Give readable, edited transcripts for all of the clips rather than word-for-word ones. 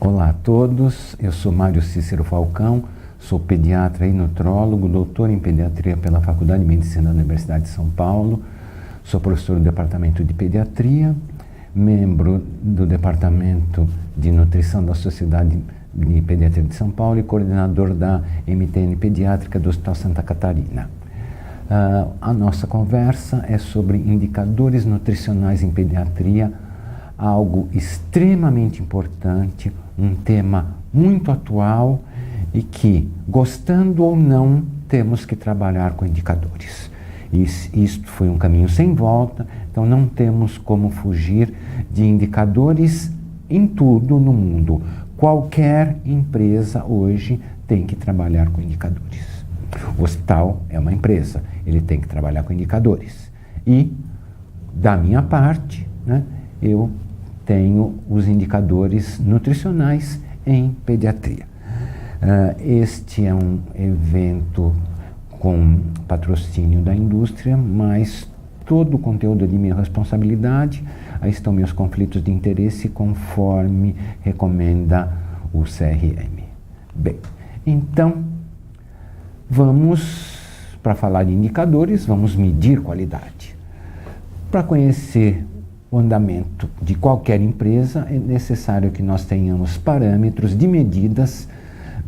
Olá a todos, eu sou Mário Cícero Falcão, sou pediatra e nutrólogo, doutor em pediatria pela Faculdade de Medicina da Universidade de São Paulo, sou professor do Departamento de Pediatria, membro do Departamento de Nutrição da Sociedade de Pediatria de São Paulo e coordenador da MTN Pediátrica do Hospital Santa Catarina. A nossa conversa é sobre indicadores nutricionais em pediatria, algo extremamente importante, um tema muito atual e que, gostando ou não, temos que trabalhar com indicadores. Isto foi um caminho sem volta, então não temos como fugir de indicadores em tudo no mundo. Qualquer empresa hoje tem que trabalhar com indicadores. O hospital é uma empresa, ele tem que trabalhar com indicadores. E, da minha parte, eu tenho os indicadores nutricionais em pediatria. Este é um evento com patrocínio da indústria, mas todo o conteúdo é de minha responsabilidade. Aí estão meus conflitos de interesse conforme recomenda o CRM. Bem, então, para falar de indicadores, vamos medir qualidade. Para conhecer o andamento de qualquer empresa, é necessário que nós tenhamos parâmetros de medidas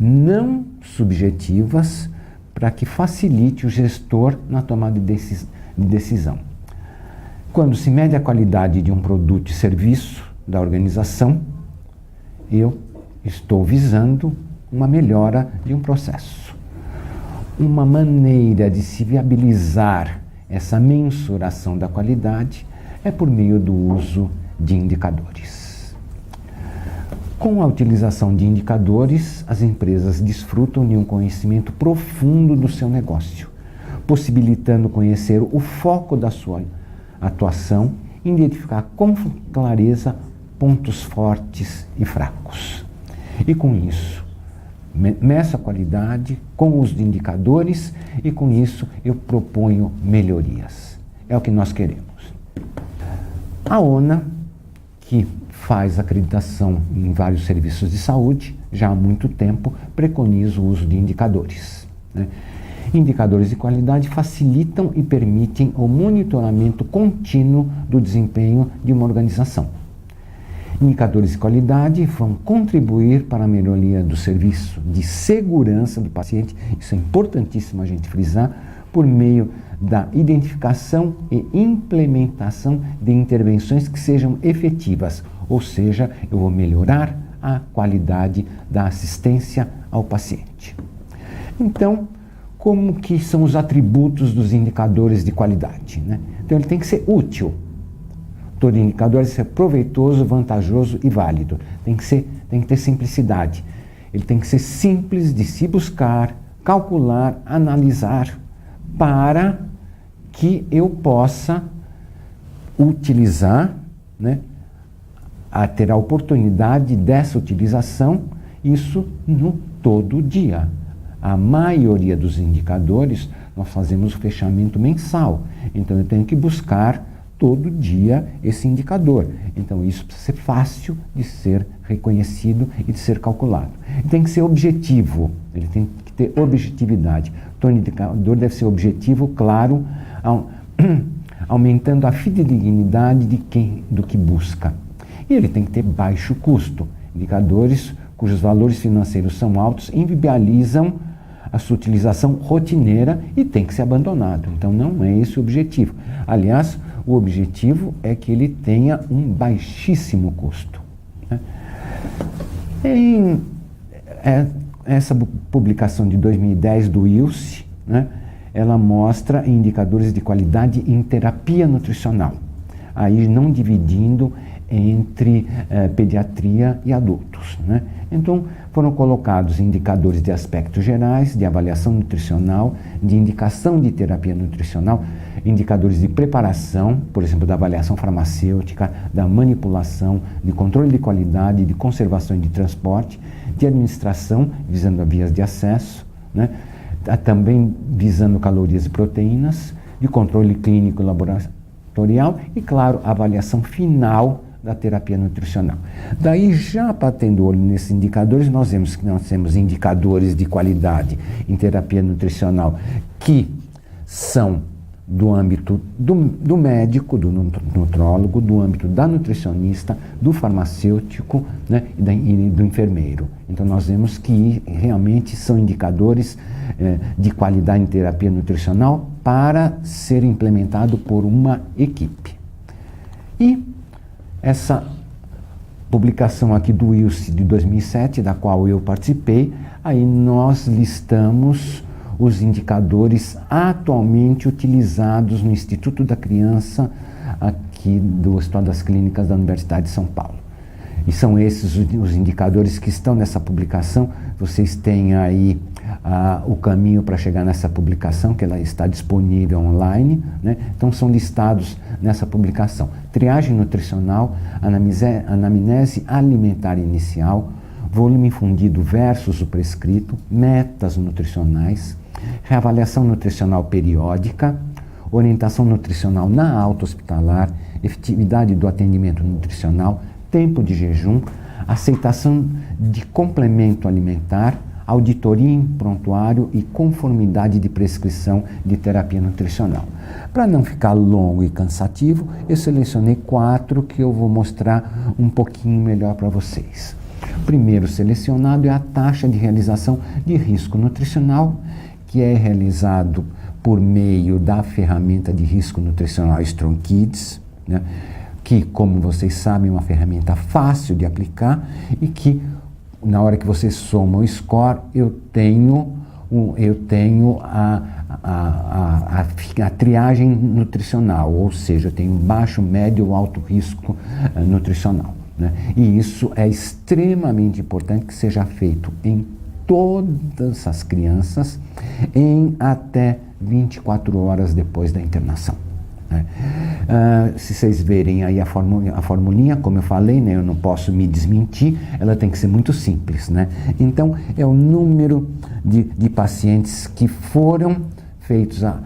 não subjetivas para que facilite o gestor na tomada de decisão. Quando se mede a qualidade de um produto e serviço da organização, eu estou visando uma melhora de um processo. Uma maneira de se viabilizar essa mensuração da qualidade é por meio do uso de indicadores. Com a utilização de indicadores, as empresas desfrutam de um conhecimento profundo do seu negócio, possibilitando conhecer o foco da sua atuação e identificar com clareza pontos fortes e fracos. E com isso, meço a qualidade com o uso de indicadores e com isso eu proponho melhorias. É o que nós queremos. A ONA, que faz acreditação em vários serviços de saúde, já há muito tempo preconiza o uso de indicadores. Indicadores de qualidade facilitam e permitem o monitoramento contínuo do desempenho de uma organização. Indicadores de qualidade vão contribuir para a melhoria do serviço de segurança do paciente, isso é importantíssimo a gente frisar, por meio da identificação e implementação de intervenções que sejam efetivas, ou seja, eu vou melhorar a qualidade da assistência ao paciente. Então, como que são os atributos dos indicadores de qualidade? Então, ele tem que ser útil. Todo indicador deve ser proveitoso, vantajoso e válido. Tem que ter simplicidade. Ele tem que ser simples de se buscar, calcular, analisar, para que eu possa utilizar, ter a oportunidade dessa utilização, isso no todo dia. A maioria dos indicadores, nós fazemos o fechamento mensal, então eu tenho que buscar todo dia esse indicador. Então isso precisa ser fácil de ser reconhecido e de ser calculado. Ele tem que ser objetivo, ele tem que ter objetividade. Todo indicador deve ser objetivo, claro, aumentando a fidedignidade do que busca. E ele tem que ter baixo custo. Indicadores cujos valores financeiros são altos inviabilizam a sua utilização rotineira e tem que ser abandonado. Então não é esse o objetivo. Aliás, o objetivo é que ele tenha um baixíssimo custo. Essa publicação de 2010 do ILSE, ela mostra indicadores de qualidade em terapia nutricional, aí não dividindo entre pediatria e adultos. Então, foram colocados indicadores de aspectos gerais, de avaliação nutricional, de indicação de terapia nutricional, indicadores de preparação, por exemplo, da avaliação farmacêutica, da manipulação, de controle de qualidade, de conservação e de transporte, de administração, visando as vias de acesso, também visando calorias e proteínas, de controle clínico e laboratorial e, claro, a avaliação final da terapia nutricional. Daí, já batendo o olho nesses indicadores, nós vemos que nós temos indicadores de qualidade em terapia nutricional que são do âmbito do médico, do nutrólogo, do âmbito da nutricionista, do farmacêutico, né, e do enfermeiro. Então nós vemos que realmente são indicadores de qualidade em terapia nutricional para ser implementado por uma equipe. E essa publicação aqui do ILSE de 2007, da qual eu participei, aí nós listamos os indicadores atualmente utilizados no Instituto da Criança aqui do Hospital das Clínicas da Universidade de São Paulo. E são esses os indicadores que estão nessa publicação. Vocês têm aí o caminho para chegar nessa publicação, que ela está disponível online, né? Então são listados nessa publicação: triagem nutricional, anamnese alimentar inicial, volume infundido versus o prescrito, metas nutricionais, reavaliação nutricional periódica, orientação nutricional na alta hospitalar, efetividade do atendimento nutricional, tempo de jejum, aceitação de complemento alimentar, auditoria em prontuário e conformidade de prescrição de terapia nutricional. Para não ficar longo e cansativo, eu selecionei 4 que eu vou mostrar um pouquinho melhor para vocês. O primeiro selecionado é a taxa de realização de risco nutricional, que é realizado por meio da ferramenta de risco nutricional Strong Kids, né? Que, como vocês sabem, é uma ferramenta fácil de aplicar e que, na hora que você soma o score, eu tenho a triagem nutricional, ou seja, eu tenho baixo, médio ou alto risco nutricional, né? E isso é extremamente importante que seja feito em todas as crianças em até 24 horas depois da internação. Se vocês verem aí a formulinha, como eu falei, né, eu não posso me desmentir, ela tem que ser muito simples, né? Então, é o número de pacientes que foram feitos a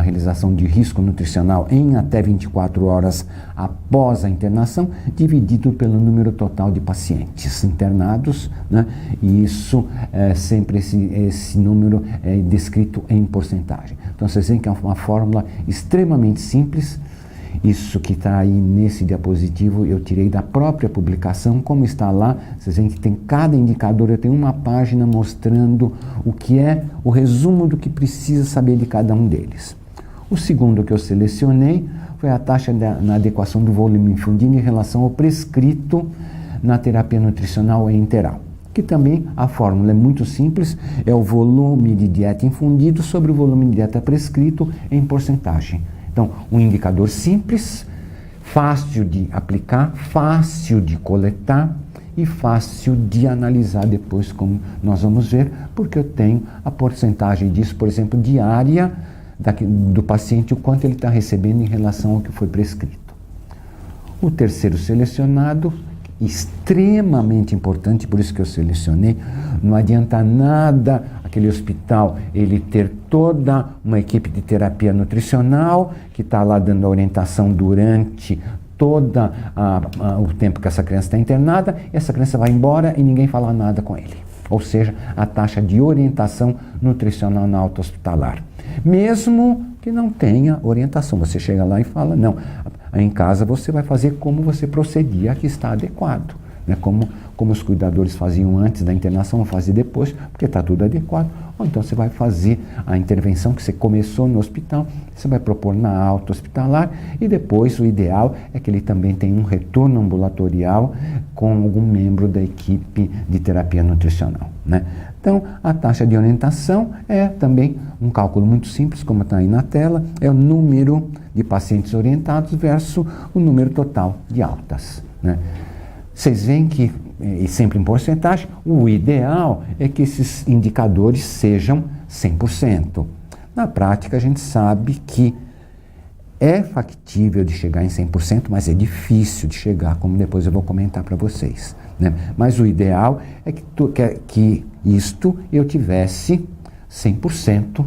realização de risco nutricional em até 24 horas após a internação, dividido pelo número total de pacientes internados, né? E isso, sempre esse número é descrito em porcentagem. Então, vocês veem que é uma fórmula extremamente simples. Isso que está aí nesse diapositivo eu tirei da própria publicação, como está lá, vocês veem que tem cada indicador, eu tenho uma página mostrando o que é o resumo do que precisa saber de cada um deles. O segundo que eu selecionei foi a taxa na adequação do volume infundido em relação ao prescrito na terapia nutricional enteral, que também a fórmula é muito simples, é o volume de dieta infundido sobre o volume de dieta prescrito em porcentagem. Então, um indicador simples, fácil de aplicar, fácil de coletar e fácil de analisar depois, como nós vamos ver, porque eu tenho a porcentagem disso, por exemplo, diária do paciente, o quanto ele está recebendo em relação ao que foi prescrito. O terceiro selecionado, extremamente importante, por isso que eu selecionei, não adianta nada aquele hospital ele ter toda uma equipe de terapia nutricional que está lá dando a orientação durante todo o tempo que essa criança está internada, e essa criança vai embora e ninguém fala nada com ele. Ou seja, a taxa de orientação nutricional na alta hospitalar. Mesmo que não tenha orientação, você chega lá e fala, não, em casa você vai fazer como você procedia, que está adequado, né? Como os cuidadores faziam antes da internação, vão fazer depois, porque está tudo adequado. Ou então você vai fazer a intervenção que você começou no hospital, você vai propor na alta hospitalar, e depois o ideal é que ele também tenha um retorno ambulatorial com algum membro da equipe de terapia nutricional, né? Então, a taxa de orientação é também um cálculo muito simples, como está aí na tela, é o número de pacientes orientados versus o número total de altas, né? Vocês veem que, e sempre em porcentagem, o ideal é que esses indicadores sejam 100%. Na prática, a gente sabe que é factível de chegar em 100%, mas é difícil de chegar, como depois eu vou comentar para vocês, né? Mas o ideal é que isto eu tivesse 100%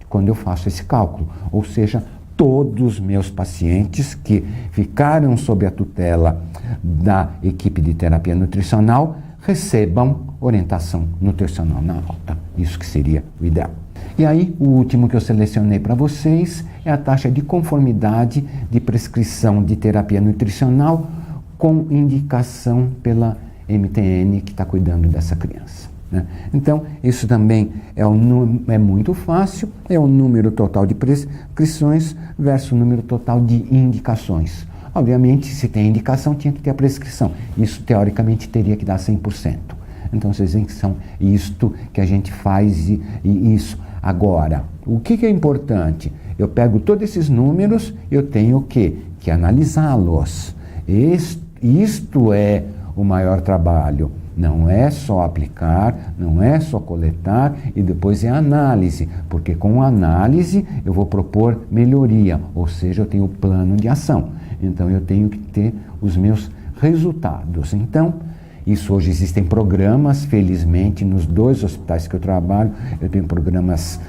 quando eu faço esse cálculo, ou seja, todos os meus pacientes que ficaram sob a tutela da equipe de terapia nutricional recebam orientação nutricional na alta. Isso que seria o ideal. E aí, o último que eu selecionei para vocês é a taxa de conformidade de prescrição de terapia nutricional com indicação pela MTN que está cuidando dessa criança, né? Então, isso também é muito fácil, é o número total de prescrições versus o número total de indicações. Obviamente, se tem indicação, tinha que ter a prescrição. Isso, teoricamente, teria que dar 100%. Então, vocês veem que são isto que a gente faz e isso. Agora, o que é importante? Eu pego todos esses números, eu tenho que analisá-los. Isto é o maior trabalho. Não é só aplicar, não é só coletar e depois é análise, porque com análise eu vou propor melhoria, ou seja, eu tenho o plano de ação. Então eu tenho que ter os meus resultados. Então, isso hoje existem programas, felizmente, nos 2 hospitais que eu trabalho, eu tenho programas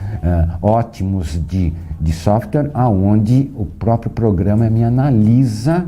ótimos de software, onde o próprio programa me analisa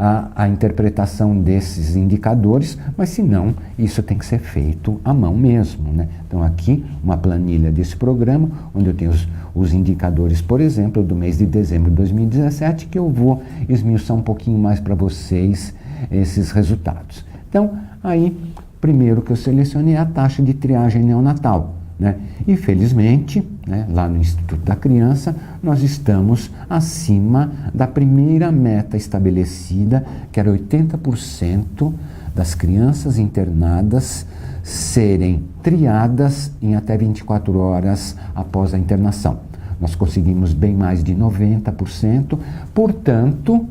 a interpretação desses indicadores, mas se não, isso tem que ser feito à mão mesmo, né? Então aqui, uma planilha desse programa, onde eu tenho os indicadores, por exemplo, do mês de dezembro de 2017, que eu vou esmiuçar um pouquinho mais para vocês esses resultados. Então, aí, primeiro que eu selecionei é a taxa de triagem neonatal, né? E felizmente, né, lá no Instituto da Criança, nós estamos acima da primeira meta estabelecida, que era 80% das crianças internadas serem triadas em até 24 horas após a internação. Nós conseguimos bem mais de 90%, portanto,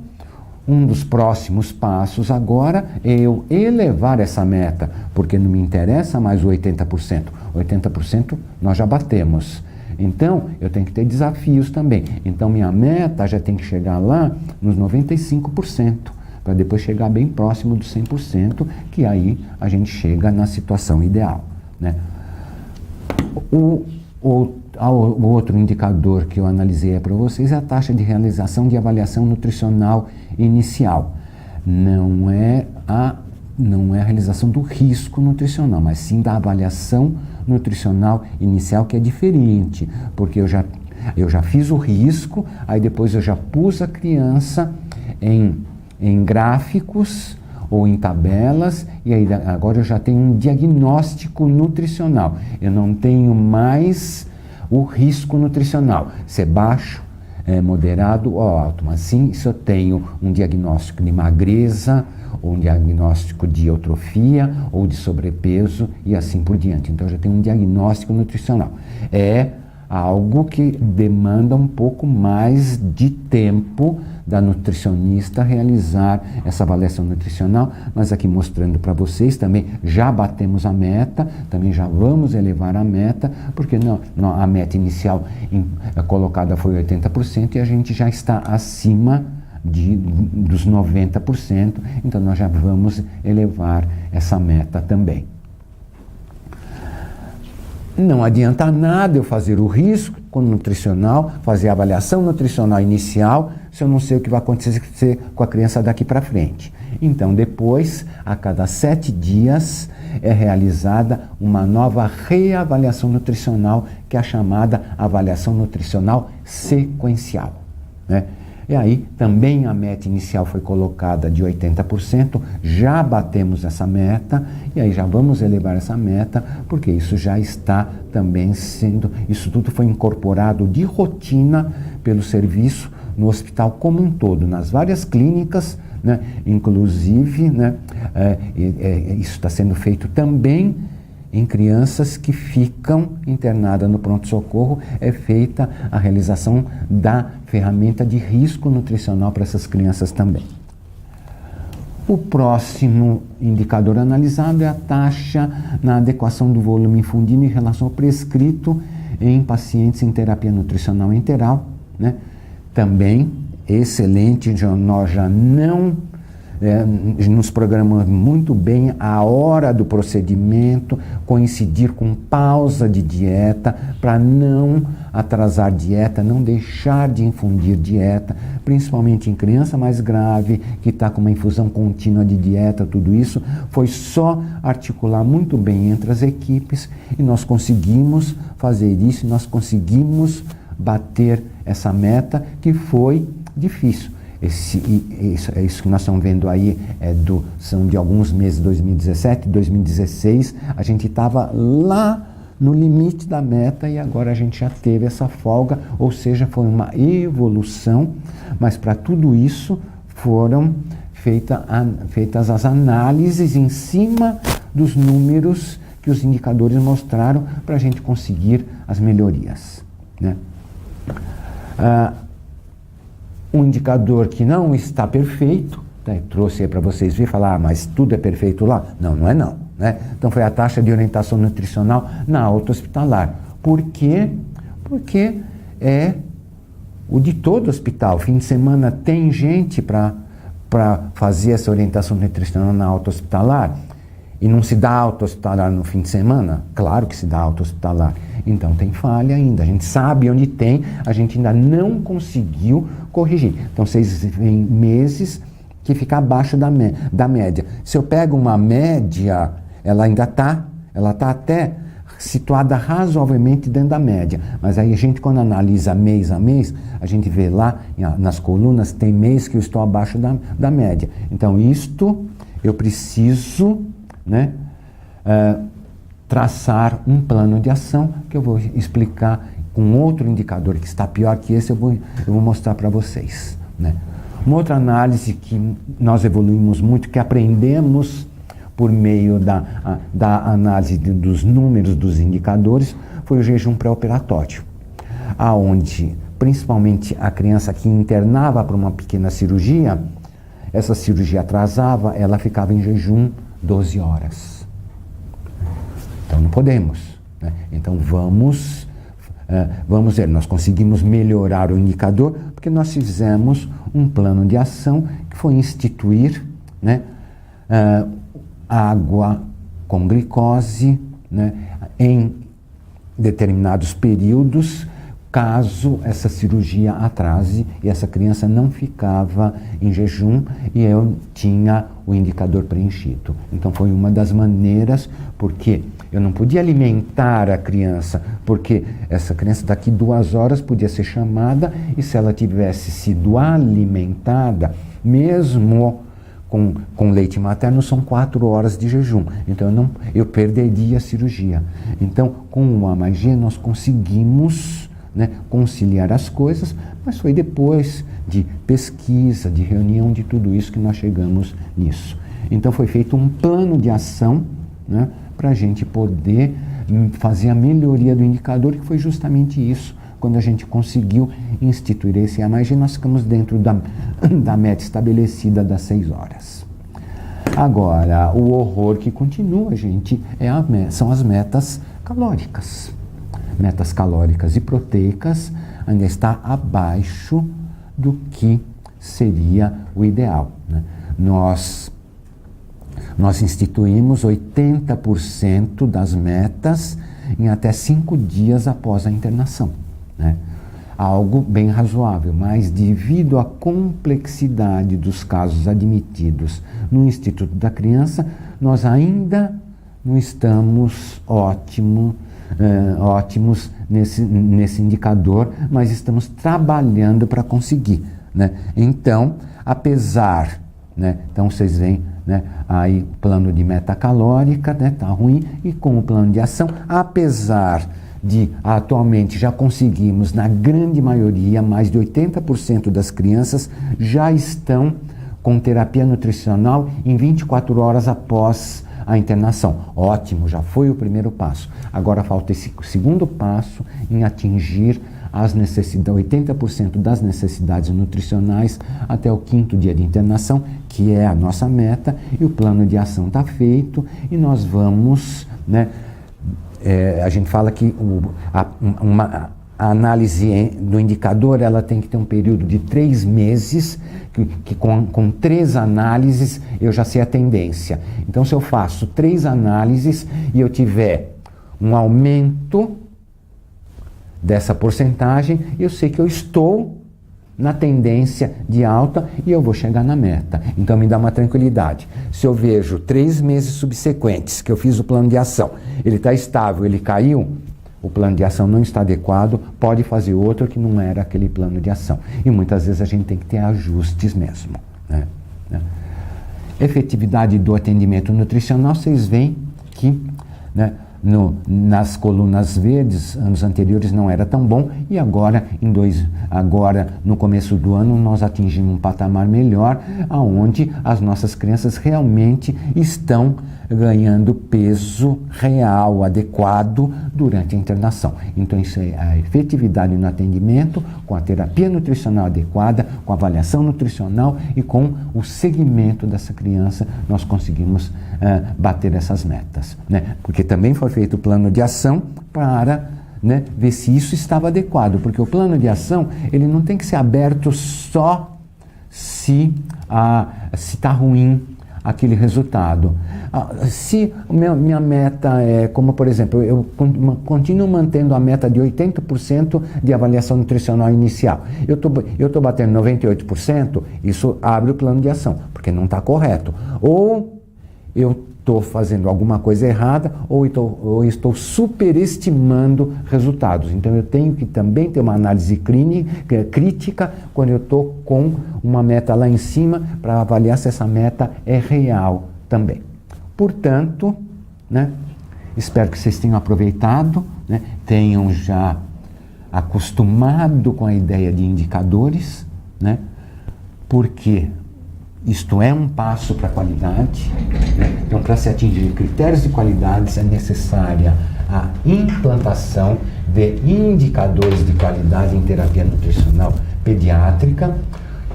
um dos próximos passos agora é eu elevar essa meta, porque não me interessa mais o 80%. 80% nós já batemos. Então, eu tenho que ter desafios também. Então, minha meta já tem que chegar lá nos 95%, para depois chegar bem próximo dos 100%, que aí a gente chega na situação ideal, né? O outro indicador que eu analisei para vocês é a taxa de realização de avaliação nutricional inicial. Não é a realização do risco nutricional, mas sim da avaliação nutricional inicial, que é diferente, porque eu já fiz o risco, aí depois eu já pus a criança em gráficos ou em tabelas, e aí agora eu já tenho um diagnóstico nutricional. Eu não tenho mais o risco nutricional, se é baixo, moderado ou alto, mas sim se eu tenho um diagnóstico de magreza, ou um diagnóstico de eutrofia, ou de sobrepeso, e assim por diante. Então, eu já tenho um diagnóstico nutricional. É algo que demanda um pouco mais de tempo da nutricionista realizar essa avaliação nutricional, mas aqui mostrando para vocês também, já batemos a meta, também já vamos elevar a meta, porque a meta inicial colocada foi 80% e a gente já está acima dos 90%, então nós já vamos elevar essa meta também. Não adianta nada eu fazer o risco nutricional, fazer a avaliação nutricional inicial, se eu não sei o que vai acontecer com a criança daqui para frente. Então, depois, a cada 7 dias, é realizada uma nova reavaliação nutricional, que é a chamada avaliação nutricional sequencial, né? E aí, também a meta inicial foi colocada de 80%, já batemos essa meta, e aí já vamos elevar essa meta, porque isso já está também isso tudo foi incorporado de rotina pelo serviço no hospital como um todo, nas várias clínicas, né? Inclusive, né, isso está sendo feito também em crianças que ficam internadas no pronto-socorro, é feita a realização da ferramenta de risco nutricional para essas crianças também. O próximo indicador analisado é a taxa na adequação do volume infundido em relação ao prescrito em pacientes em terapia nutricional enteral, né? Também excelente, nós já não nos programamos muito bem a hora do procedimento, coincidir com pausa de dieta, para não atrasar dieta, não deixar de infundir dieta, principalmente em criança mais grave, que está com uma infusão contínua de dieta, tudo isso. Foi só articular muito bem entre as equipes e nós conseguimos fazer isso, nós conseguimos bater essa meta que foi difícil. Isso que nós estamos vendo aí são de alguns meses, 2017, 2016, a gente estava lá no limite da meta e agora a gente já teve essa folga, ou seja, foi uma evolução, mas para tudo isso foram feitas as análises em cima dos números que os indicadores mostraram para a gente conseguir as melhorias, né? Um indicador que não está perfeito, né, trouxe aí para vocês verem e falar, mas tudo é perfeito lá? Não, não é não. Né? Então foi a taxa de orientação nutricional na alta hospitalar. Por quê? Porque é o de todo hospital. Fim de semana tem gente para fazer essa orientação nutricional na alta hospitalar e não se dá alta hospitalar no fim de semana? Claro que se dá alta hospitalar. Então tem falha ainda. A gente sabe onde tem, a gente ainda não conseguiu corrigir. Então vocês veem meses que fica abaixo da média. Se eu pego uma média, ela ainda está até situada razoavelmente dentro da média. Mas aí a gente, quando analisa mês a mês, a gente vê lá nas colunas, tem mês que eu estou abaixo da média. Então isto eu preciso, né, traçar um plano de ação que eu vou explicar com outro indicador que está pior que esse, eu vou mostrar para vocês, né? Uma outra análise que nós evoluímos muito, que aprendemos por meio da análise dos números dos indicadores, foi o jejum pré-operatório, aonde principalmente a criança que internava para uma pequena cirurgia, essa cirurgia atrasava, ela ficava em jejum 12 horas. Então não podemos, né? Então vamos ver, nós conseguimos melhorar o indicador porque nós fizemos um plano de ação que foi instituir, né, água com glicose, né, em determinados períodos, caso essa cirurgia atrase e essa criança não ficava em jejum e eu tinha o indicador preenchido. Então foi uma das maneiras, porque eu não podia alimentar a criança, porque essa criança daqui 2 horas podia ser chamada e se ela tivesse sido alimentada, mesmo com leite materno, são 4 horas de jejum. Então eu perderia a cirurgia. Então com o AMG nós conseguimos, né, conciliar as coisas, mas foi depois de pesquisa, de reunião, de tudo isso que nós chegamos nisso. Então foi feito um plano de ação, né, para a gente poder fazer a melhoria do indicador, que foi justamente isso. Quando a gente conseguiu instituir esse AMG, nós ficamos dentro da meta estabelecida das 6 horas. Agora, o horror que continua, gente, são as metas calóricas. Metas calóricas e proteicas ainda está abaixo do que seria o ideal, né? Nós instituímos 80% das metas em até 5 dias após a internação, né? Algo bem razoável, mas devido à complexidade dos casos admitidos no Instituto da Criança, nós ainda não estamos ótimos nesse indicador, mas estamos trabalhando para conseguir, né? Então, apesar, né, então vocês veem, né, aí o plano de meta calórica, né, tá ruim, e com o plano de ação, apesar de atualmente já conseguimos, na grande maioria, mais de 80% das crianças já estão com terapia nutricional em 24 horas após a internação. Ótimo, já foi o primeiro passo. Agora falta esse segundo passo em atingir as necessidades, 80% das necessidades nutricionais até o 5º dia de internação, que é a nossa meta, e o plano de ação está feito e nós vamos, né, a gente fala que a análise do indicador ela tem que ter um período de 3 meses, que com 3 análises eu já sei a tendência. Então, se eu faço 3 análises e eu tiver um aumento dessa porcentagem, eu sei que eu estou na tendência de alta e eu vou chegar na meta. Então me dá uma tranquilidade. Se eu vejo 3 meses subsequentes que eu fiz o plano de ação, ele está estável, ele caiu, o plano de ação não está adequado, pode fazer outro que não era aquele plano de ação. E muitas vezes a gente tem que ter ajustes mesmo, né? Efetividade do atendimento nutricional, vocês veem que, né, nas colunas verdes, anos anteriores não era tão bom, e agora, no começo do ano, nós atingimos um patamar melhor, onde as nossas crianças realmente estão ganhando peso real, adequado, durante a internação. Então, isso é a efetividade no atendimento, com a terapia nutricional adequada, com a avaliação nutricional e com o segmento dessa criança, nós conseguimos bater essas metas, né? Porque também foi feito o plano de ação para, né, ver se isso estava adequado, porque o plano de ação ele não tem que ser aberto só se está ruim aquele resultado. Se minha meta é, como por exemplo, eu continuo mantendo a meta de 80% de avaliação nutricional inicial, eu estou batendo 98%, isso abre o plano de ação, porque não está correto. Ou eu estou fazendo alguma coisa errada, ou estou superestimando resultados. Então eu tenho que também ter uma análise crítica quando eu estou com uma meta lá em cima, para avaliar se essa meta é real também. Portanto, né, espero que vocês tenham aproveitado, né, tenham já acostumado com a ideia de indicadores, né, porque isto é um passo para a qualidade, né? Então, para se atingir critérios de qualidade, é necessária a implantação de indicadores de qualidade em terapia nutricional pediátrica,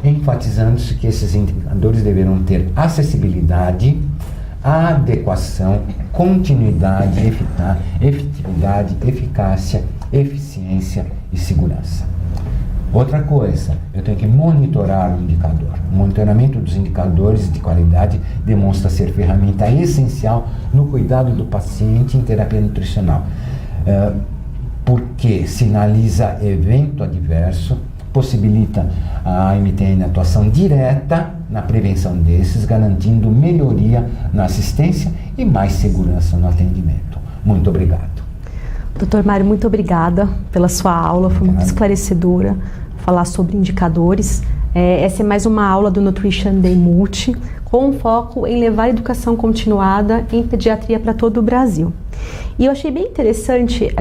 enfatizando-se que esses indicadores deverão ter acessibilidade, adequação, continuidade, efetividade, eficácia, eficiência e segurança. Outra coisa, eu tenho que monitorar o indicador. O monitoramento dos indicadores de qualidade demonstra ser ferramenta essencial no cuidado do paciente em terapia nutricional, porque sinaliza evento adverso, possibilita a AMTN atuação direta na prevenção desses, garantindo melhoria na assistência e mais segurança no atendimento. Muito obrigado. Dr. Mário, muito obrigada pela sua aula, foi muito esclarecedora falar sobre indicadores. Essa é mais uma aula do Nutrition Day Multi, com foco em levar a educação continuada em pediatria para todo o Brasil. E eu achei bem interessante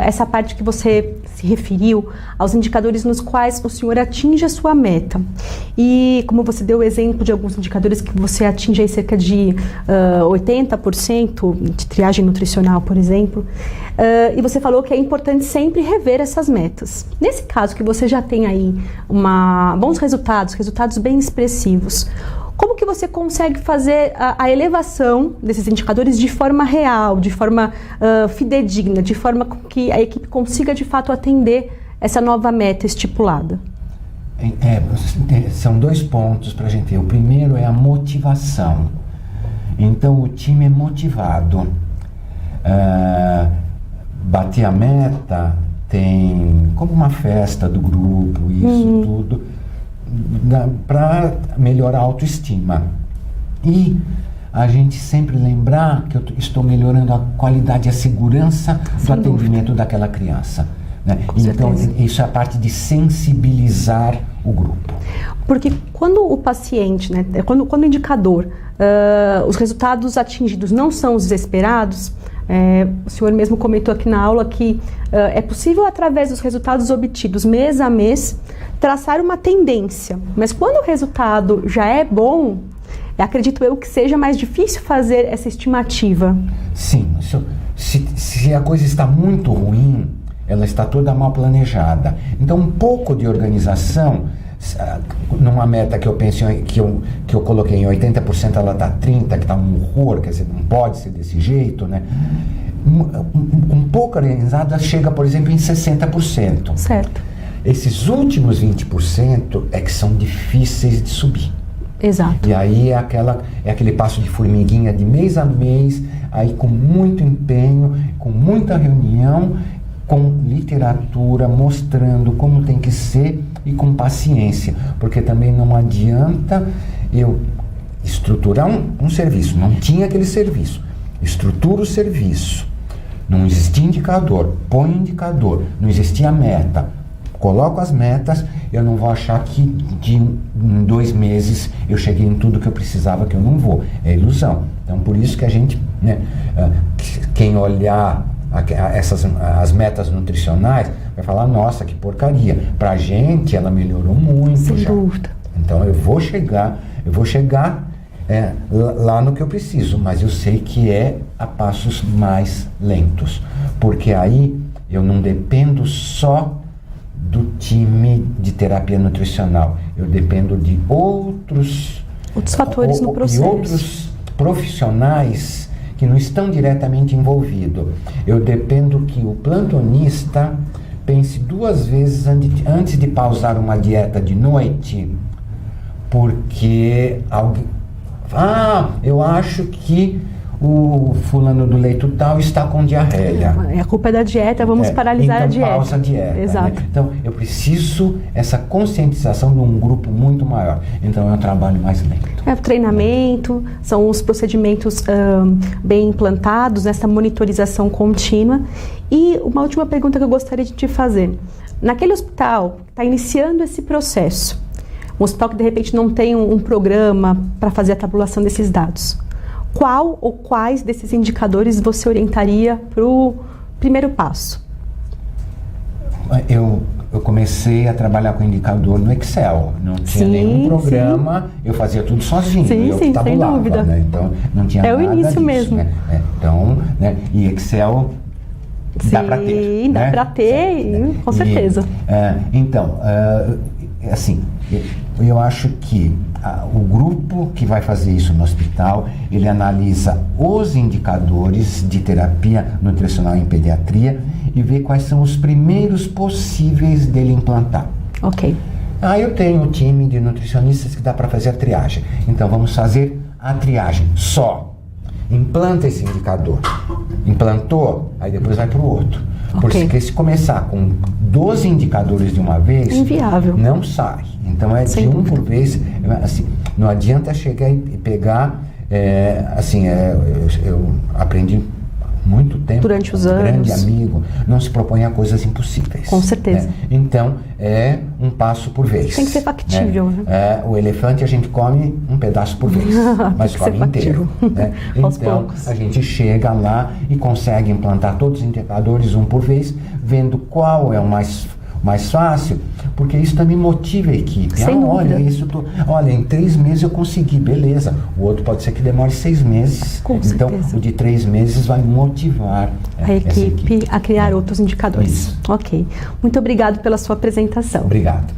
essa parte que você se referiu aos indicadores nos quais o senhor atinge a sua meta. E como você deu o exemplo de alguns indicadores que você atinge aí cerca de 80% de triagem nutricional, por exemplo, e você falou que é importante sempre rever essas metas. Nesse caso que você já tem aí bons resultados bem expressivos, como que você consegue fazer a elevação desses indicadores de forma real, de forma fidedigna, de forma que a equipe consiga de fato atender essa nova meta estipulada? São 2 pontos para a gente ver. O primeiro é a motivação. Então o time é motivado. Bater a meta tem como uma festa do grupo, isso tudo, para melhorar a autoestima. E a gente sempre lembrar que eu estou melhorando a qualidade e a segurança do atendimento daquela criança, né? Então, isso é a parte de sensibilizar o grupo. Porque quando o paciente, né, quando o indicador, os resultados atingidos não são os esperados, o senhor mesmo comentou aqui na aula que é possível, através dos resultados obtidos mês a mês, traçar uma tendência. Mas quando o resultado já é bom, acredito eu que seja mais difícil fazer essa estimativa. Sim, se a coisa está muito ruim, ela está toda mal planejada. Então, um pouco de organização, numa meta que eu penso que eu coloquei em 80%, ela está 30%, que está um horror, quer dizer, não pode ser desse jeito, né? um pouco organizada, chega, por exemplo, em 60%. Certo. Esses últimos 20% é que são difíceis de subir. Exato. E aí é aquele passo de formiguinha de mês a mês, aí com muito empenho, com muita reunião, com literatura, mostrando como tem que ser e com paciência. Porque também não adianta eu estruturar um serviço, não tinha aquele serviço. Estrutura o serviço, não existia indicador, põe indicador, não existia meta. Coloco as metas, eu não vou achar que em 2 meses eu cheguei em tudo que eu precisava, que eu não vou. É ilusão. Então, por isso que a gente, né, quem olhar as metas nutricionais, vai falar, nossa, que porcaria. Pra gente, ela melhorou muito. Sem já. dúvida. Então, eu vou chegar lá no que eu preciso, mas eu sei que é a passos mais lentos. Porque aí eu não dependo só do time de terapia nutricional. Eu dependo de outros fatores no processo. E outros profissionais que não estão diretamente envolvidos. Eu dependo que o plantonista pense 2 vezes antes de pausar uma dieta de noite, porque eu acho que o fulano do leito tal está com diarreia. A culpa é da dieta, vamos paralisar a dieta. Pausa a dieta. Exato. Né? Então, eu preciso essa conscientização de um grupo muito maior. Então, é um trabalho mais lento. O treinamento, são os procedimentos bem implantados, essa monitorização contínua. E uma última pergunta que eu gostaria de te fazer. Naquele hospital que está iniciando esse processo, um hospital que de repente não tem um programa para fazer a tabulação desses dados, qual ou quais desses indicadores você orientaria para o primeiro passo? Eu comecei a trabalhar com indicador no Excel. Não tinha nenhum programa, eu fazia tudo sozinho. Eu tabulava, sem dúvida. Né? Então, não tinha nada o início disso, assim né? Então, né? E Excel dá para ter. Sim, dá né? para ter, com certeza. Então, assim, eu acho que o grupo que vai fazer isso no hospital, ele analisa os indicadores de terapia nutricional em pediatria e vê quais são os primeiros possíveis dele implantar. Ok. Eu tenho um time de nutricionistas que dá para fazer a triagem. Então, vamos fazer a triagem só. Implanta esse indicador. Implantou, aí depois vai para o outro. Porque se começar com 12 indicadores de uma vez, inviável. Não sai. Então é Sem de dúvida. por vez. Assim, não adianta chegar e pegar. Eu aprendi muito tempo. Durante os anos. Grande anos. amigo. Não se propõe a coisas impossíveis. Com certeza. Então é um passo por vez. Tem que ser factível. Né? O elefante a gente come um pedaço por vez, mas come inteiro. Né? Então a gente chega lá e consegue implantar todos os indicadores um por vez, vendo qual é o mais fácil, porque isso também motiva a equipe. Olha, em 3 meses eu consegui, beleza. O outro pode ser que demore 6 meses. Com então, certeza. o de 3 meses vai motivar a equipe a criar outros indicadores. Isso. Ok. Muito obrigado pela sua apresentação. Obrigado.